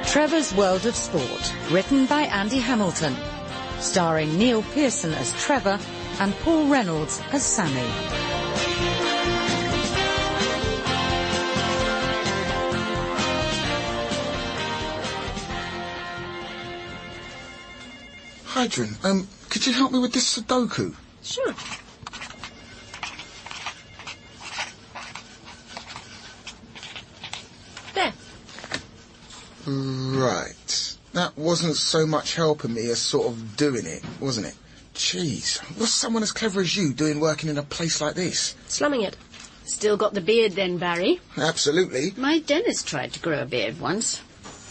Trevor's World of Sport, written by Andy Hamilton, starring Neil Pearson as Trevor and Paul Reynolds as Sammy. Heidrun, could you help me with this Sudoku? Sure. There. Right. That wasn't so much helping me as sort of doing it, wasn't it? Jeez, what's someone as clever as you doing working in a place like this? Slumming it. Still got the beard then, Barry? Absolutely. My dentist tried to grow a beard once.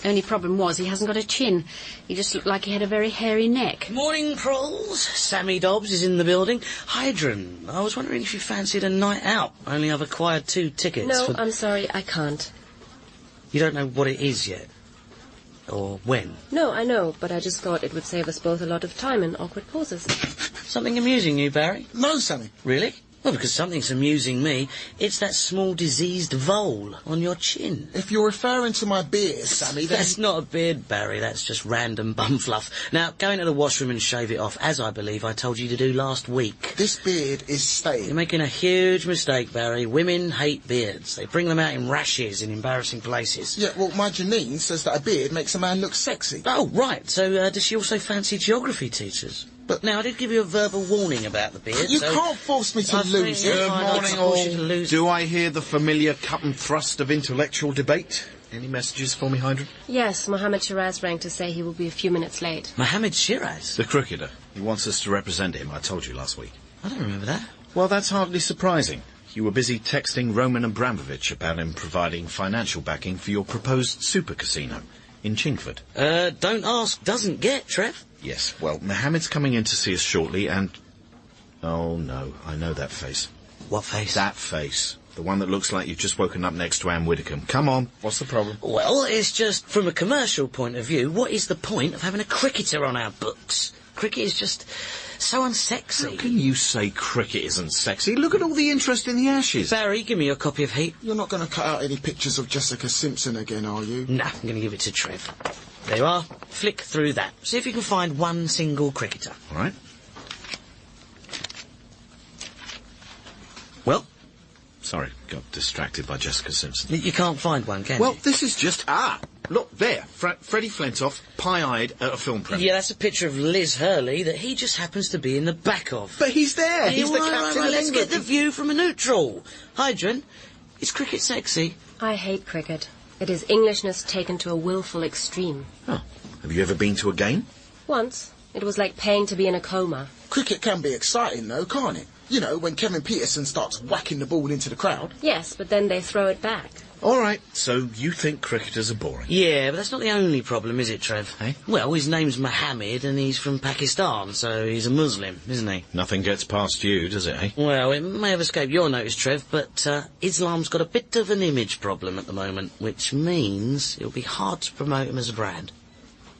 Only problem was he hasn't got a chin. He just looked like he had a very hairy neck. Morning, Proles. Sammy Dobbs is in the building. Heidrun, I was wondering if you fancied a night out. Only I've acquired 2 tickets. No, I'm sorry, I can't. You don't know what it is yet? Or when? No, I know, but I just thought it would save us both a lot of time and awkward pauses. Something amusing you, Barry? No, Sammy. Really? Well, because something's amusing me. It's that small diseased vole on your chin. If you're referring to my beard, Sammy, then... That's not a beard, Barry. That's just random bum fluff. Now, go into the washroom and shave it off, as I believe I told you to do last week. This beard is staying. You're making a huge mistake, Barry. Women hate beards. They bring them out in rashes in embarrassing places. Yeah, well, my Janine says that a beard makes a man look sexy. Oh, right. So, does she also fancy geography teachers? But now, I did give you a verbal warning about the beard. You can't force me to lose it. Good morning, all. Do I hear the familiar cut and thrust of intellectual debate? Any messages for me, Heidrun? Yes, Mohammad Shiraz rang to say he will be a few minutes late. Mohammad Shiraz? The cricketer. He wants us to represent him, I told you last week. I don't remember that. Well, that's hardly surprising. You were busy texting Roman Abramovich about him providing financial backing for your proposed super casino in Chingford. Don't ask, doesn't get, Trev. Yes, well, Mohammed's coming in to see us shortly, and... Oh, no, I know that face. What face? That face. The one that looks like you've just woken up next to Anne Widdecombe. Come on, what's the problem? Well, it's just, from a commercial point of view, what is the point of having a cricketer on our books? Cricket is just so unsexy. How can you say cricket isn't sexy? Look at all the interest in the Ashes. Barry, give me your copy of Heat. You're not going to cut out any pictures of Jessica Simpson again, are you? No, I'm going to give it to Trev. There you are. Flick through that. See if you can find one single cricketer. All right. Well? Sorry, got distracted by Jessica Simpson. You can't find one, can you? Well, this is just... Look, there. Freddie Flintoff, pie-eyed at a film premiere. Yeah, that's a picture of Liz Hurley that he just happens to be in the back of. But he's there. He's the captain of Let's England. get the view from a neutral. Heidrun, is cricket sexy? I hate cricket. It is Englishness taken to a willful extreme. Oh. Have you ever been to a game? Once. It was like paying to be in a coma. Cricket can be exciting, though, can't it? You know, when Kevin Pearson starts whacking the ball into the crowd. Yes, but then they throw it back. All right, so you think cricketers are boring? Yeah, but that's not the only problem, is it, Trev? Hey? Well, his name's Mohammad, and he's from Pakistan, so he's a Muslim, isn't he? Nothing gets past you, does it, eh? Well, it may have escaped your notice, Trev, but Islam's got a bit of an image problem at the moment, which means it'll be hard to promote him as a brand.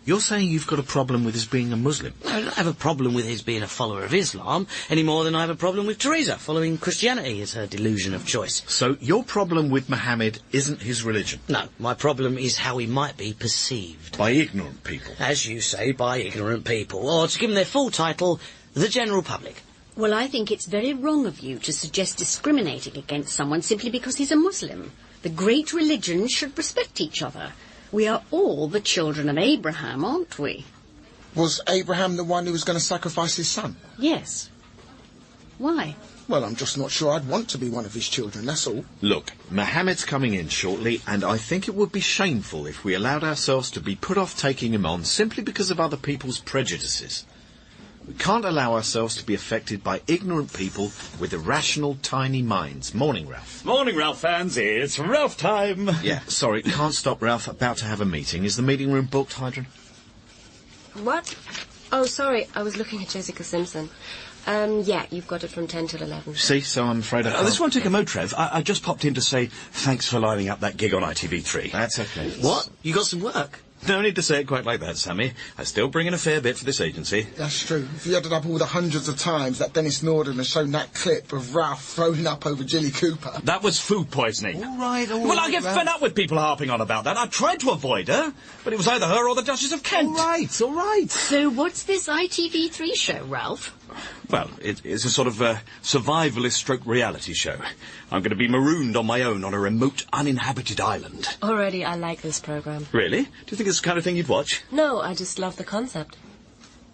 You're saying you've got a problem with his being a Muslim? No, I don't have a problem with his being a follower of Islam, any more than I have a problem with Theresa following Christianity as her delusion of choice. So your problem with Mohammed isn't his religion? No, my problem is how he might be perceived. By ignorant people? As you say, by ignorant people. Or, to give him their full title, the general public. Well, I think it's very wrong of you to suggest discriminating against someone simply because he's a Muslim. The great religions should respect each other. We are all the children of Abraham, aren't we? Was Abraham the one who was going to sacrifice his son? Yes. Why? Well, I'm just not sure I'd want to be one of his children, that's all. Look, Mohammed's coming in shortly, and I think it would be shameful if we allowed ourselves to be put off taking him on simply because of other people's prejudices. We can't allow ourselves to be affected by ignorant people with irrational, tiny minds. Morning, Ralph. Morning, Ralph fans. It's Ralph time. Yeah, sorry, can't stop, Ralph. About to have a meeting. Is the meeting room booked, Heidrun? What? Oh, sorry, I was looking at Jessica Simpson. Yeah, you've got it from 10 till 11. See, so I'm afraid I can't... This won't take a mo, Trev. I just popped in to say thanks for lining up that gig on ITV3. That's okay. What? You got some work? No need to say it quite like that, Sammy. I still bring in a fair bit for this agency. That's true. If you added up all the hundreds of times that Dennis Norden has shown that clip of Ralph throwing up over Jilly Cooper... That was food poisoning. All right, Well, I get fed up with people harping on about that. I tried to avoid her, but it was either her or the Duchess of Kent. All right. So what's this ITV3 show, Ralph? Well, it's a sort of survivalist stroke reality show. I'm going to be marooned on my own on a remote, uninhabited island. Already, I like this programme. Really? Do you think it's the kind of thing you'd watch? No, I just love the concept.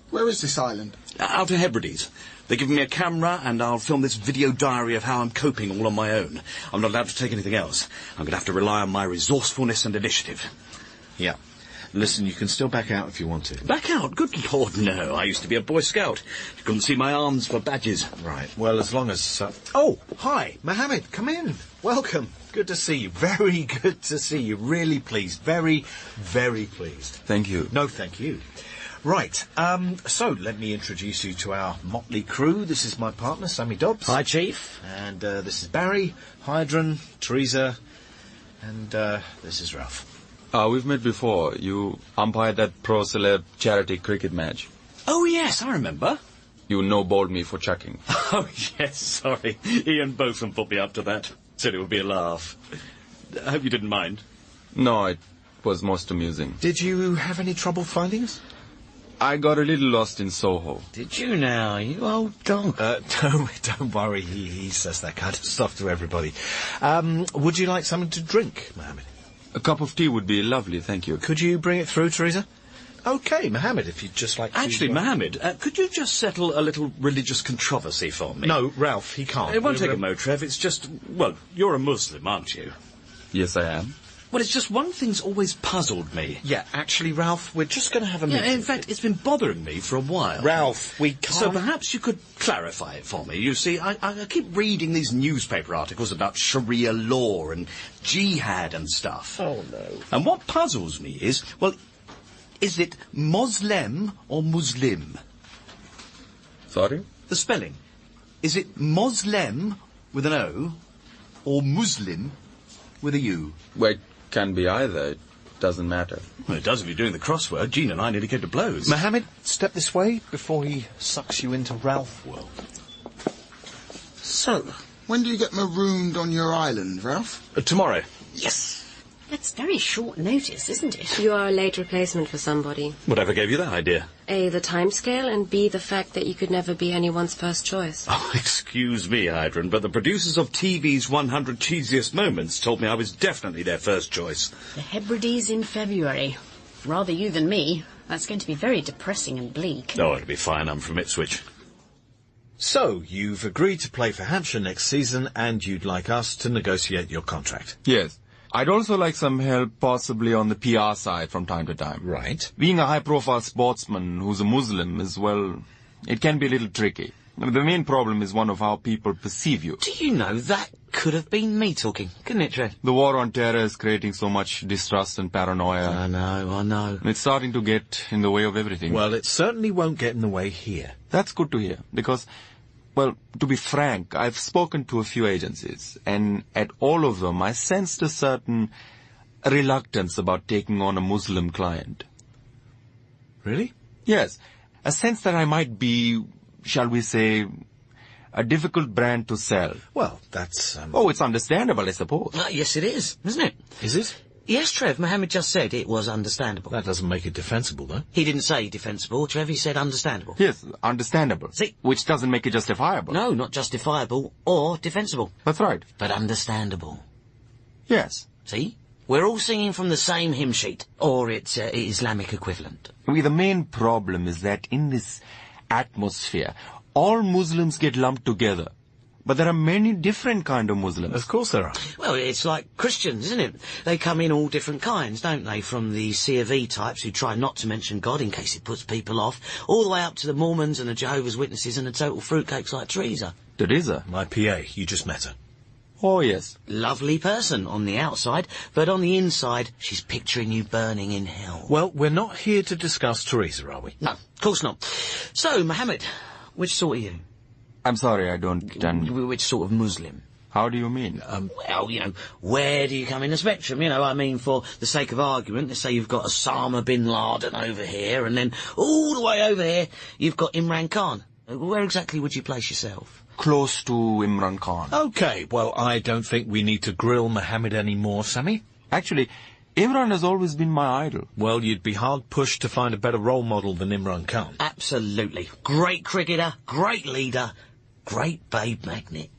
Where is this island? Out to Hebrides. They're giving me a camera and I'll film this video diary of how I'm coping all on my own. I'm not allowed to take anything else. I'm going to have to rely on my resourcefulness and initiative. Yeah. Listen, you can still back out if you want to. Back out? Good Lord, no. I used to be a Boy Scout. You couldn't see my arms for badges. Right. Well, as long as... Oh, hi, Mohammad. Come in. Welcome. Good to see you. Very good to see you. Really pleased. Very, very pleased. Thank you. No, thank you. Right. So, let me introduce you to our motley crew. This is my partner, Sammy Dobbs. Hi, Chief. And this is Barry, Heidrun, Theresa, and this is Ralph. We've met before. You umpired that pro-celeb charity cricket match. Oh, yes, I remember. You no-balled me for chucking. Oh, yes, sorry. Ian Botham put me up to that. Said it would be a laugh. I hope you didn't mind. No, it was most amusing. Did you have any trouble finding us? I got a little lost in Soho. Did you now, you old dog? Don't worry. He says that kind of stuff to everybody. Would you like something to drink, Mohammed? A cup of tea would be lovely, thank you. Could you bring it through, Theresa? Okay, Mohammed, if you'd just like to... Actually, Mohammad, could you just settle a little religious controversy for me? No, Ralph, he can't. It won't take a mo, Trev. It's just... Well, you're a Muslim, aren't you? Yes, I am. Well, it's just one thing's always puzzled me. Yeah, actually, Ralph, we're just going to have a meeting. Yeah, in fact, it's been bothering me for a while. Ralph, we can't... So perhaps you could clarify it for me. You see, I keep reading these newspaper articles about Sharia law and jihad and stuff. Oh, no. And what puzzles me is, well, is it Moslem or Muslim? Sorry? The spelling. Is it Moslem with an O or Muslim with a U? Well, it can be either. It doesn't matter. Well, it does if you're doing the crossword. Jean and I nearly came to blows. Mohammed, step this way before he sucks you into Ralph world. So, when do you get marooned on your island, Ralph? Tomorrow. Yes. That's very short notice, isn't it? You are a late replacement for somebody. Whatever gave you that idea? A, the timescale, and B, the fact that you could never be anyone's first choice. Oh, excuse me, Heidrun, but the producers of TV's 100 Cheesiest Moments told me I was definitely their first choice. The Hebrides in February. Rather you than me. That's going to be very depressing and bleak. Oh, it'll be fine. I'm from Ipswich. So, you've agreed to play for Hampshire next season, and you'd like us to negotiate your contract. Yes. I'd also like some help, possibly on the PR side from time to time. Right. Being a high-profile sportsman who's a Muslim is, well, it can be a little tricky. The main problem is one of how people perceive you. Do you know, that could have been me talking, couldn't it, Trev? The war on terror is creating so much distrust and paranoia. I know. It's starting to get in the way of everything. Well, it certainly won't get in the way here. That's good to hear, because, well, to be frank, I've spoken to a few agencies, and at all of them I sensed a certain reluctance about taking on a Muslim client. Really? Yes, a sense that I might be, shall we say, a difficult brand to sell. Well, that's... Oh, it's understandable, I suppose. Yes, it is, isn't it? Is it? Yes, Trev, Mohammad just said it was understandable. That doesn't make it defensible, though. He didn't say defensible, Trev, he said understandable. Yes, understandable. See? Which doesn't make it justifiable. No, not justifiable or defensible. That's right. But understandable. Yes. See? We're all singing from the same hymn sheet, or its Islamic equivalent. The main problem is that in this atmosphere, all Muslims get lumped together. But there are many different kind of Muslims. Of course there are. Well, it's like Christians, isn't it? They come in all different kinds, don't they? From the C of E types who try not to mention God in case it puts people off, all the way up to the Mormons and the Jehovah's Witnesses and the total fruitcakes like Theresa. Theresa? My PA, you just met her. Oh, yes. Lovely person on the outside, but on the inside, she's picturing you burning in hell. Well, we're not here to discuss Theresa, are we? No, of course not. So, Mohammed, which sort are you? I'm sorry, I don't... Which sort of Muslim? How do you mean? Well, where do you come in the spectrum? I mean, for the sake of argument, let's say you've got Osama bin Laden over here, and then all the way over here you've got Imran Khan. Where exactly would you place yourself? Close to Imran Khan. OK, well, I don't think we need to grill Mohammad anymore, Sammy. Actually, Imran has always been my idol. Well, you'd be hard-pushed to find a better role model than Imran Khan. Absolutely. Great cricketer, great leader, great babe magnet.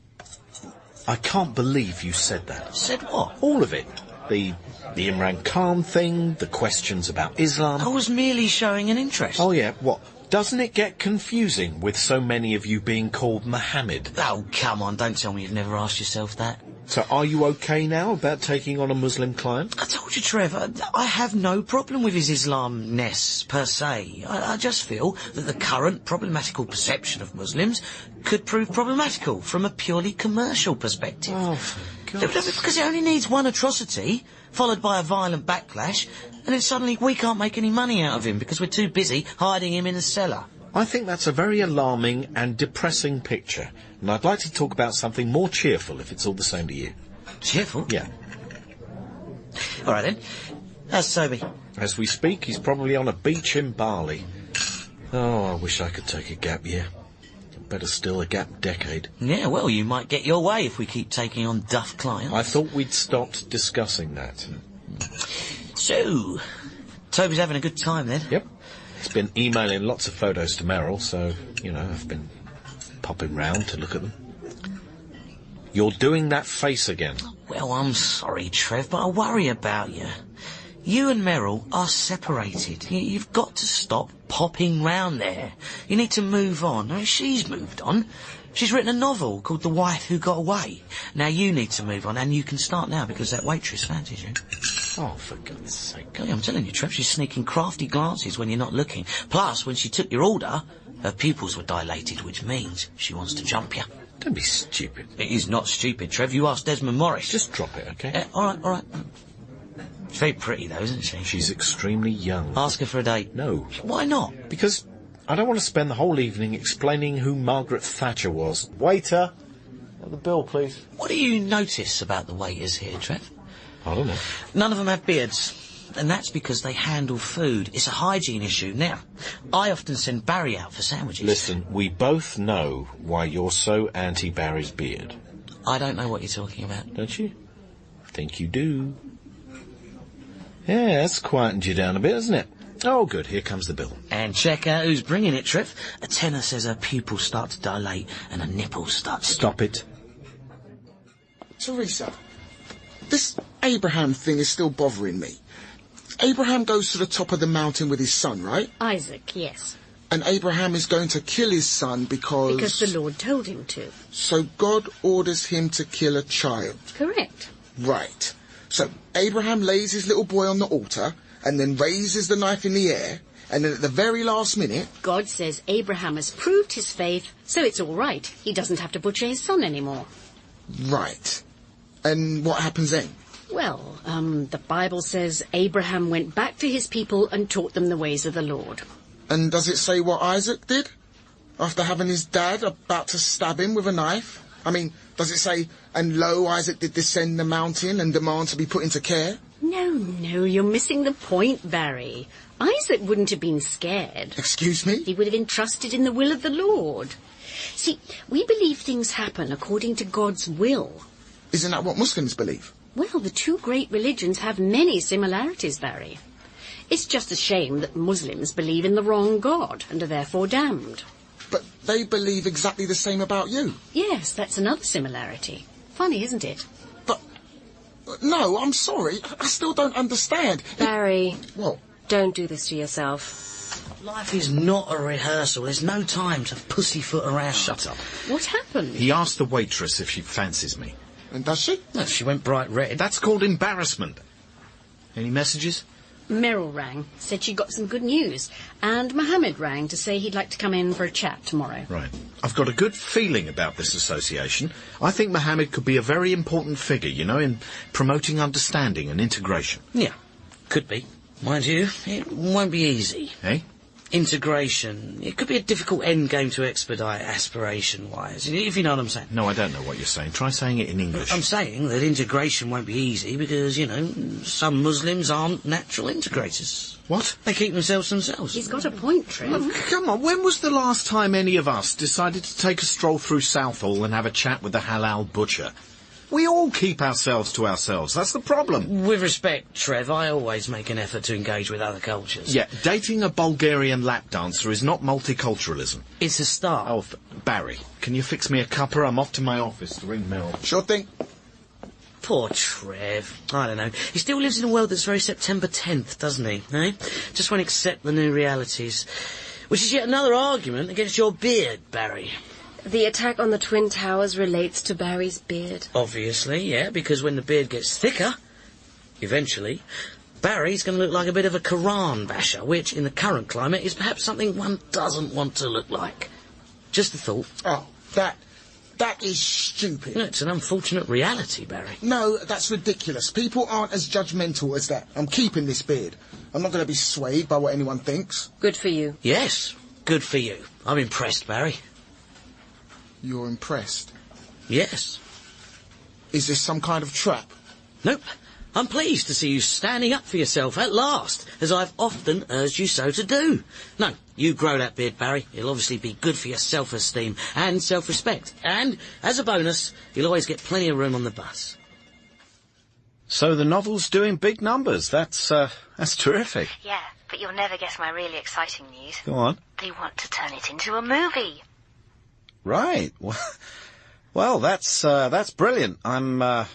I can't believe you said that. Said what? All of it. The Imran Khan thing, the questions about Islam. I was merely showing an interest. Oh, yeah, what? Doesn't it get confusing with so many of you being called Mohammed? Oh, come on, don't tell me you've never asked yourself that. So are you OK now about taking on a Muslim client? I told you, Trevor, I have no problem with his Islamness, per se. I just feel that the current problematical perception of Muslims could prove problematical from a purely commercial perspective. Oh, for God's sake. Because it only needs one atrocity, followed by a violent backlash, and then suddenly we can't make any money out of him because we're too busy hiding him in a cellar. I think that's a very alarming and depressing picture, and I'd like to talk about something more cheerful if it's all the same to you. Cheerful? Yeah. All right, then. How's Toby? As we speak, he's probably on a beach in Bali. Oh, I wish I could take a gap year. Better still, a gap decade. Yeah, well, you might get your way if we keep taking on duff clients. I thought we'd stopped discussing that. So, Toby's having a good time, then? Yep. He's been emailing lots of photos to Meryl, so, I've been popping round to look at them. You're doing that face again. Well, I'm sorry, Trev, but I worry about you. You and Meryl are separated. You've got to stop popping round there. You need to move on. I mean, she's moved on. She's written a novel called The Wife Who Got Away. Now you need to move on, and you can start now because that waitress fancies you. Oh, for God's sake. I'm telling you, Trev, she's sneaking crafty glances when you're not looking. Plus, when she took your order, her pupils were dilated, which means she wants to jump you. Don't be stupid. It is not stupid, Trev. You asked Desmond Morris. Just drop it, OK? All right. She's very pretty, though, isn't she? She's extremely young. Ask her for a date. No. Why not? Because I don't want to spend the whole evening explaining who Margaret Thatcher was. Waiter! The bill, please. What do you notice about the waiters here, Trev? I don't know. None of them have beards. And that's because they handle food. It's a hygiene issue. Now, I often send Barry out for sandwiches. Listen, we both know why you're so anti-Barry's beard. I don't know what you're talking about. Don't you? I think you do. Yeah, that's quietened you down a bit, hasn't it? Oh, good. Here comes the bill. And check out who's bringing it, Trev. A tenor says her pupils start to dilate and her nipples start to... Stop it. Theresa, this Abraham thing is still bothering me. Abraham goes to the top of the mountain with his son, right? Isaac, yes. And Abraham is going to kill his son because... Because the Lord told him to. So God orders him to kill a child. Correct. Right. So Abraham lays his little boy on the altar and then raises the knife in the air, and then at the very last minute... God says Abraham has proved his faith, so it's all right. He doesn't have to butcher his son anymore. Right. And what happens then? Well, the Bible says Abraham went back to his people and taught them the ways of the Lord. And does it say what Isaac did? After having his dad about to stab him with a knife? I mean, does it say, and lo, Isaac did descend the mountain and demand to be put into care? No, you're missing the point, Barry. Isaac wouldn't have been scared. Excuse me? He would have entrusted in the will of the Lord. See, we believe things happen according to God's will. Isn't that what Muslims believe? Well, the two great religions have many similarities, Barry. It's just a shame that Muslims believe in the wrong God and are therefore damned. But they believe exactly the same about you. Yes, that's another similarity. Funny, isn't it? But... No, I'm sorry. I still don't understand. Barry. What? Don't do this to yourself. Life is not a rehearsal. There's no time to pussyfoot around. Shut up. What happened? He asked the waitress if she fancies me. And does she? No, she went bright red. That's called embarrassment. Any messages? Meryl rang, said she got some good news. And Mohammad rang to say he'd like to come in for a chat tomorrow. Right. I've got a good feeling about this association. I think Mohammad could be a very important figure, in promoting understanding and integration. Yeah, could be. Mind you, it won't be easy. Eh? integration. It could be a difficult end game to expedite aspiration-wise, if you know what I'm saying. No, I don't know what you're saying. Try saying it in English. I'm saying that integration won't be easy because, some Muslims aren't natural integrators. What? They keep themselves themselves. He's got a point, Trev. Look, come on, when was the last time any of us decided to take a stroll through Southall and have a chat with the halal butcher? We all keep ourselves to ourselves. That's the problem. With respect, Trev, I always make an effort to engage with other cultures. Yeah, dating a Bulgarian lap dancer is not multiculturalism. It's a start. Oh, Barry, can you fix me a cuppa? I'm off to my office to ring Meryl. Sure thing. Poor Trev. I don't know. He still lives in a world that's very September 10th, doesn't he? Eh? Just won't accept the new realities. Which is yet another argument against your beard, Barry. The attack on the Twin Towers relates to Barry's beard. Obviously, yeah, because when the beard gets thicker, eventually, Barry's going to look like a bit of a Quran basher, which, in the current climate, is perhaps something one doesn't want to look like. Just a thought. Oh, that is stupid. No, it's an unfortunate reality, Barry. No, that's ridiculous. People aren't as judgmental as that. I'm keeping this beard. I'm not going to be swayed by what anyone thinks. Good for you. Yes, good for you. I'm impressed, Barry. You're impressed? Yes. Is this some kind of trap? Nope. I'm pleased to see you standing up for yourself at last, as I've often urged you so to do. No, you grow that beard, Barry. It'll obviously be good for your self-esteem and self-respect. And, as a bonus, you'll always get plenty of room on the bus. So the novel's doing big numbers. That's terrific. Yeah, but you'll never guess my really exciting news. Go on. They want to turn it into a movie. Right. Well, that's brilliant. I'm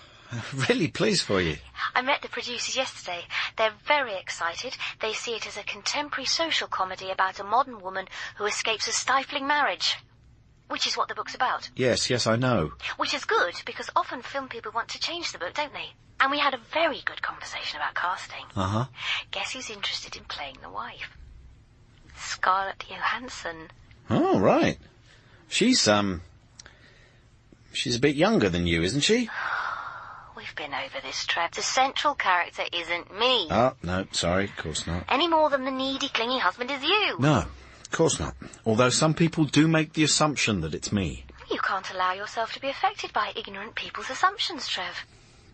really pleased for you. I met the producers yesterday. They're very excited. They see it as a contemporary social comedy about a modern woman who escapes a stifling marriage. Which is what the book's about. Yes, I know. Which is good, because often film people want to change the book, don't they? And we had a very good conversation about casting. Uh-huh. Guess who's interested in playing the wife? Scarlett Johansson. Oh, right. She's a bit younger than you, isn't she? We've been over this, Trev. The central character isn't me. Oh, no, sorry, of course not. Any more than the needy, clingy husband is you. No, of course not. Although some people do make the assumption that it's me. You can't allow yourself to be affected by ignorant people's assumptions, Trev.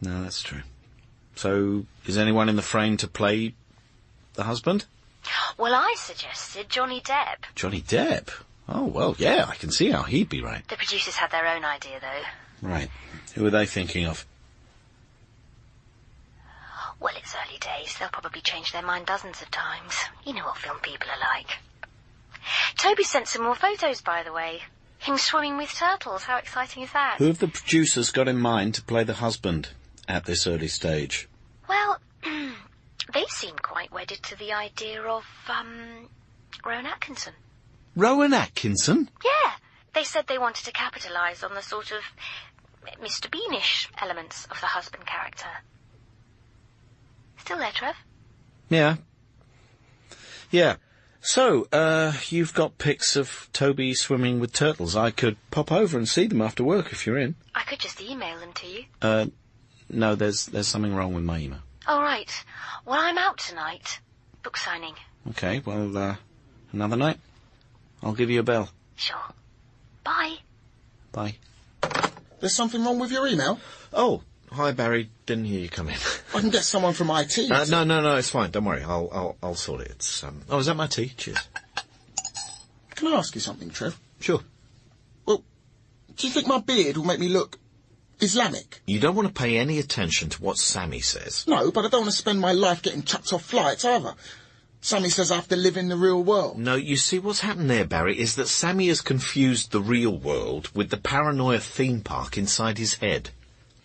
No, that's true. So, is anyone in the frame to play the husband? Well, I suggested Johnny Depp. Johnny Depp? Oh, well, yeah, I can see how he'd be right. The producers had their own idea, though. Right. Who are they thinking of? Well, it's early days. They'll probably change their mind dozens of times. You know what film people are like. Toby sent some more photos, by the way. Him swimming with turtles. How exciting is that? Who have the producers got in mind to play the husband at this early stage? Well, they seem quite wedded to the idea of, Rowan Atkinson. Rowan Atkinson? Yeah. They said they wanted to capitalise on the sort of Mr. Beanish elements of the husband character. Still there, Trev? Yeah. Yeah. So, you've got pics of Toby swimming with turtles. I could pop over and see them after work if you're in. I could just email them to you. No, there's something wrong with my email. Oh, right. Well, I'm out tonight. Book signing. Okay, well, another night. I'll give you a bell. Sure. Bye. Bye. There's something wrong with your email? Oh, hi, Barry. Didn't hear you come in. I can get someone from IT. No, it's fine. Don't worry. I'll sort it. It's, Oh, is that my tea? Cheers. Can I ask you something, Trev? Sure. Well, do you think my beard will make me look Islamic? You don't want to pay any attention to what Sammy says. No, but I don't want to spend my life getting chucked off flights either. Sammy says I have to live in the real world. No, you see, what's happened there, Barry, is that Sammy has confused the real world with the paranoia theme park inside his head.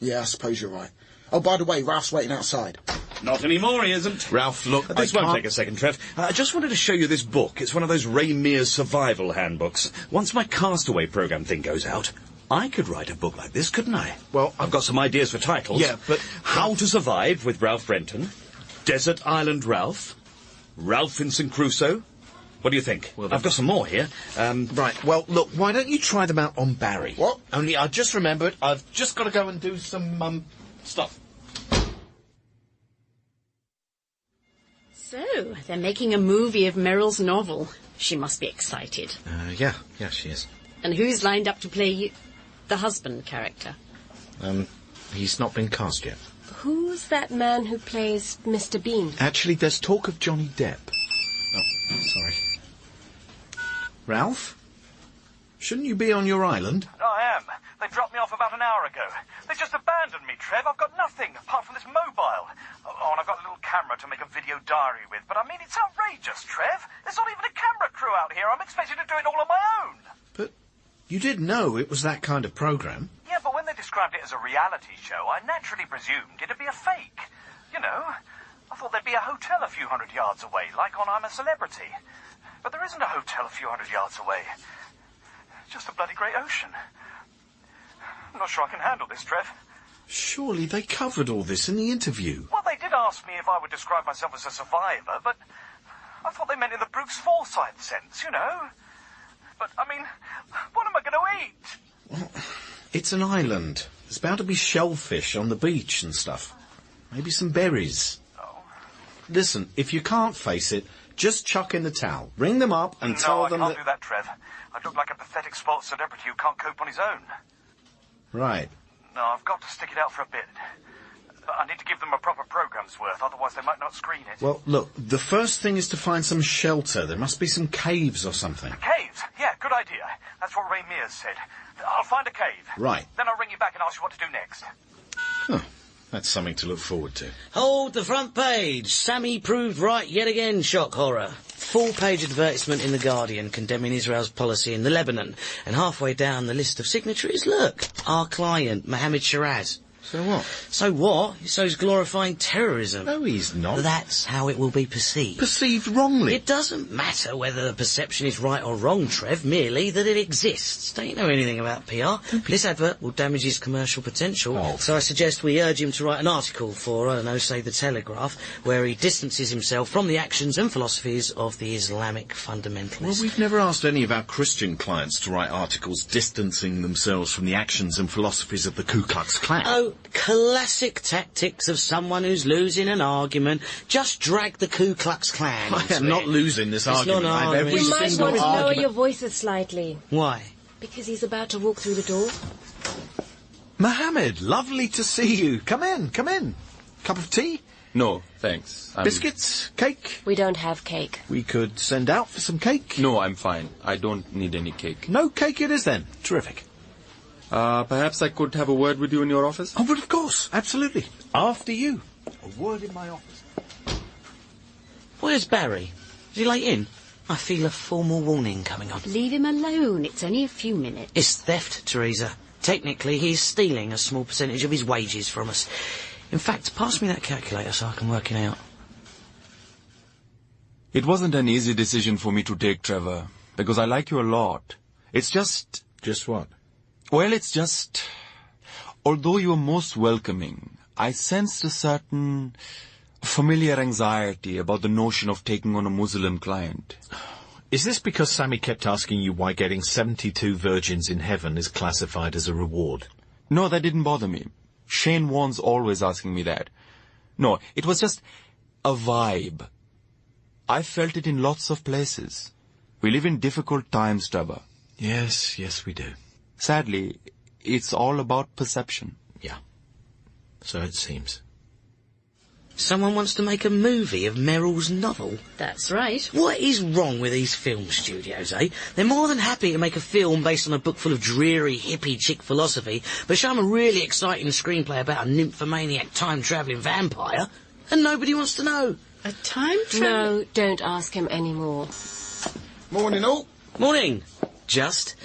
Yeah, I suppose you're right. Oh, by the way, Ralph's waiting outside. Not anymore, he isn't. Ralph, look, This won't take a second, Trev. I just wanted to show you this book. It's one of those Ray Mears survival handbooks. Once my Castaway programme thing goes out, I could write a book like this, couldn't I? Well, I've got some ideas for titles. Yeah, but... How to Survive with Ralph Renton, Desert Island Ralph, Ralph Vincent Crusoe. What do you think? Well, I've got some more here. Right, well, look, why don't you try them out on Barry? What? Only I just remembered I've just got to go and do some, stuff. So, they're making a movie of Meryl's novel. She must be excited. Yeah, she is. And who's lined up to play the husband character? He's not been cast yet. Who's that man who plays Mr. Bean? Actually, there's talk of Johnny Depp. Oh, sorry. Ralph? Shouldn't you be on your island? I am. They dropped me off about an hour ago. They just abandoned me, Trev. I've got nothing apart from this mobile. Oh, and I've got a little camera to make a video diary with. But I mean, it's outrageous, Trev. There's not even a camera crew out here. I'm expected to do it all on my own. But you did know it was that kind of programme. Yeah, but when they described it as a reality show, I naturally presumed it'd be a fake. You know, I thought there'd be a hotel a few hundred yards away, like on I'm a Celebrity. But there isn't a hotel a few hundred yards away. Just a bloody great ocean. I'm not sure I can handle this, Trev. Surely they covered all this in the interview. Well, they did ask me if I would describe myself as a survivor, but I thought they meant in the Brooks Forsyth sense, you know. But, I mean, what am I going to eat? Well, it's an island. There's bound to be shellfish on the beach and stuff. Maybe some berries. Oh. Listen, if you can't face it, just chuck in the towel. Ring them up and tell them that... No, I can't do that, Trev. I look like a pathetic sports celebrity who can't cope on his own. Right. No, I've got to stick it out for a bit. But I need to give them a proper programme's worth, otherwise they might not screen it. Well, look, the first thing is to find some shelter. There must be some caves or something. Caves? Yeah, good idea. That's what Ray Mears said. I'll find a cave. Right. Then I'll ring you back and ask you what to do next. Oh, that's something to look forward to. Hold the front page. Sammy proved right yet again, shock horror. Full-page advertisement in The Guardian condemning Israel's policy in the Lebanon. And halfway down the list of signatories, look, our client, Mohammad Shiraz. So what? So what? So he's glorifying terrorism. No, he's not. That's how it will be perceived. Perceived wrongly. It doesn't matter whether the perception is right or wrong, Trev, merely that it exists. Don't you know anything about PR? This advert will damage his commercial potential, so I suggest we urge him to write an article for, I don't know, say The Telegraph, where he distances himself from the actions and philosophies of the Islamic fundamentalists. Well, we've never asked any of our Christian clients to write articles distancing themselves from the actions and philosophies of the Ku Klux Klan. Oh, classic tactics of someone who's losing an argument. Just drag the Ku Klux Klan. I am not losing this argument. Not I have every You might single want to lower argument. your voices slightly. Why? Because he's about to walk through the door. Mohammed, lovely to see you. Come in, come in. Cup of tea? No, thanks. Biscuits? Cake? We don't have cake. We could send out for some cake. No, I'm fine. I don't need any cake. No cake it is then. Terrific. Perhaps I could have a word with you in your office? Oh, but of course, absolutely. After you. A word in my office. Where's Barry? Is he late in? I feel a formal warning coming on. Leave him alone. It's only a few minutes. It's theft, Theresa. Technically, he's stealing a small percentage of his wages from us. In fact, pass me that calculator so I can work it out. It wasn't an easy decision for me to take, Trevor, because I like you a lot. It's just... Just what? Well, it's just... Although you are most welcoming, I sensed a certain familiar anxiety about the notion of taking on a Muslim client. Is this because Sammy kept asking you why getting 72 virgins in heaven is classified as a reward? No, that didn't bother me. Shane Warne's always asking me that. No, it was just a vibe. I felt it in lots of places. We live in difficult times, Trevor. Yes, we do. Sadly, it's all about perception. Yeah. So it seems. Someone wants to make a movie of Meryl's novel. That's right. What is wrong with these film studios, eh? They're more than happy to make a film based on a book full of dreary, hippie chick philosophy, but show them a really exciting screenplay about a nymphomaniac time-travelling vampire, and nobody wants to know. A time travel? No, don't ask him anymore. Morning, all. Morning. Just...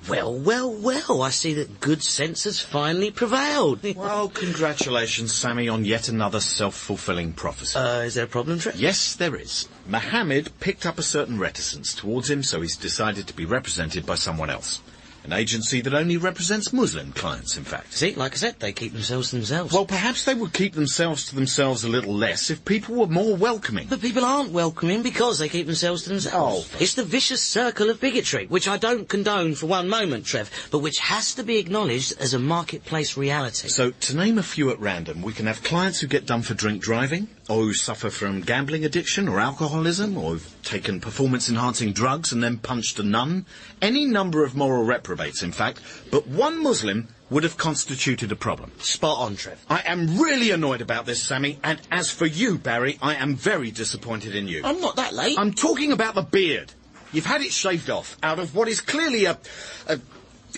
Well, I see that good sense has finally prevailed. Well, congratulations, Sammy, on yet another self-fulfilling prophecy. Is there a problem, Trevor? Yes, there is. Mohammed picked up a certain reticence towards him, so he's decided to be represented by someone else. An agency that only represents Muslim clients, in fact. See, like I said, they keep themselves to themselves. Well, perhaps they would keep themselves to themselves a little less if people were more welcoming. But people aren't welcoming because they keep themselves to themselves. Oh. It's the vicious circle of bigotry, which I don't condone for one moment, Trev, but which has to be acknowledged as a marketplace reality. So, to name a few at random, we can have clients who get done for drink driving, or who suffer from gambling addiction or alcoholism, or who've taken performance-enhancing drugs and then punched a nun. Any number of moral reprobates, in fact, but one Muslim would have constituted a problem. Spot on, Trev. I am really annoyed about this, Sammy, and as for you, Barry, I am very disappointed in you. I'm not that late. I'm talking about the beard. You've had it shaved off out of what is clearly a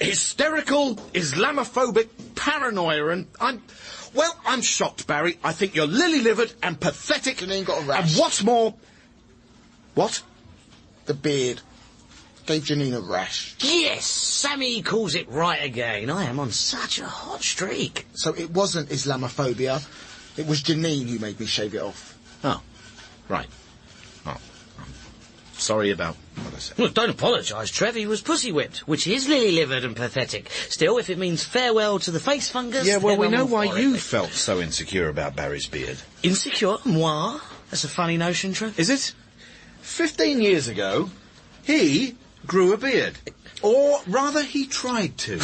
hysterical, Islamophobic paranoia, and I'm shocked, Barry. I think you're lily-livered and pathetic. Janine got a rash. And what's more... What? The beard. Gave Janine a rash. Yes, Sammy calls it right again. I am on such a hot streak. So it wasn't Islamophobia. It was Janine who made me shave it off. Oh, right. Oh, I'm sorry about what I said. Well, don't apologise, Trev. He was pussy-whipped, which is lily-livered and pathetic. Still, if it means farewell to the face fungus... Yeah, well, we know why for you it. felt so insecure about Barry's beard. Insecure? Moi? That's a funny notion, Trev. Is it? 15 years ago, he grew a beard. Or rather, he tried to.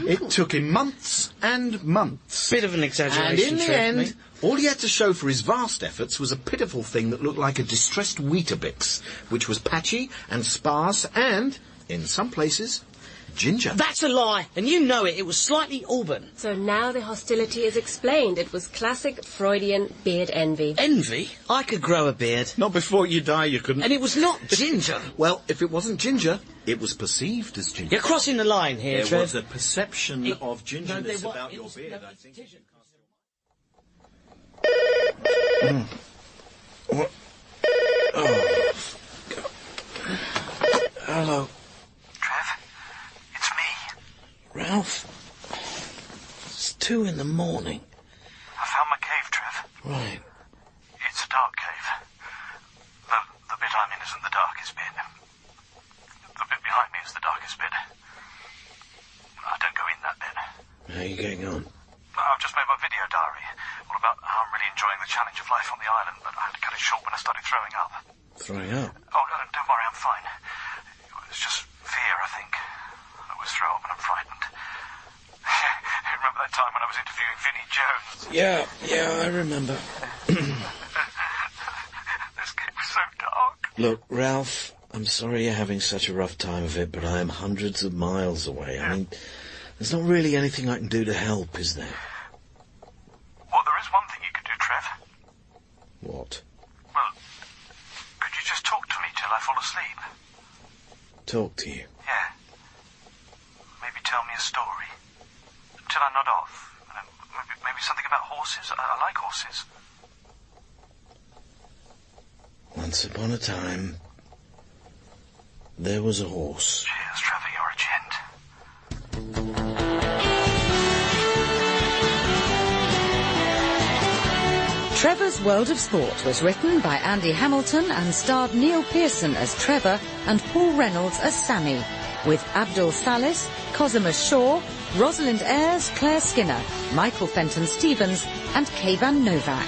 It took him months and months. Bit of an exaggeration, And in the Trev, end, mate. all he had to show for his vast efforts was a pitiful thing that looked like a distressed Weetabix, which was patchy and sparse and, in some places, ginger. That's a lie, and you know it. It was slightly auburn. So now the hostility is explained. It was classic Freudian beard envy. Envy? I could grow a beard. Not before you die, you couldn't. And it was not ginger. Well, if it wasn't ginger, it was perceived as ginger. You're crossing the line here, There Trev. was a perception of gingerness No, about your beard, I think. What? Oh, God. Hello. Trev, it's me. Ralph? It's 2 in the morning. I found my cave, Trev. Right. It's a dark cave. The bit I'm in isn't the darkest bit. The bit behind me is the darkest bit. I don't go in that bit. How are you getting on? I've just made my video diary, all about how I'm really enjoying the challenge of life on the island, but I had to cut it short when I started throwing up. Throwing up? Oh, no, don't worry, I'm fine. It was just fear, I think. I always throw up when I'm frightened. Remember that time when I was interviewing Vinnie Jones? Yeah, I remember. This cave was so dark. Look, Ralph, I'm sorry you're having such a rough time of it, but I am hundreds of miles away. I mean, there's not really anything I can do to help, is there? Well, there is one thing you could do, Trev. What? Well, could you just talk to me till I fall asleep? Talk to you? Yeah. Maybe tell me a story. Till I nod off. Maybe something about horses. I like horses. Once upon a time, there was a horse. Cheers, Trevor, you're a gent. Trevor's World of Sport was written by Andy Hamilton and starred Neil Pearson as Trevor and Paul Reynolds as Sammy, with Abdul Salis, Cosima Shaw, Rosalind Ayres, Claire Skinner, Michael Fenton Stevens and Kayvan Novak.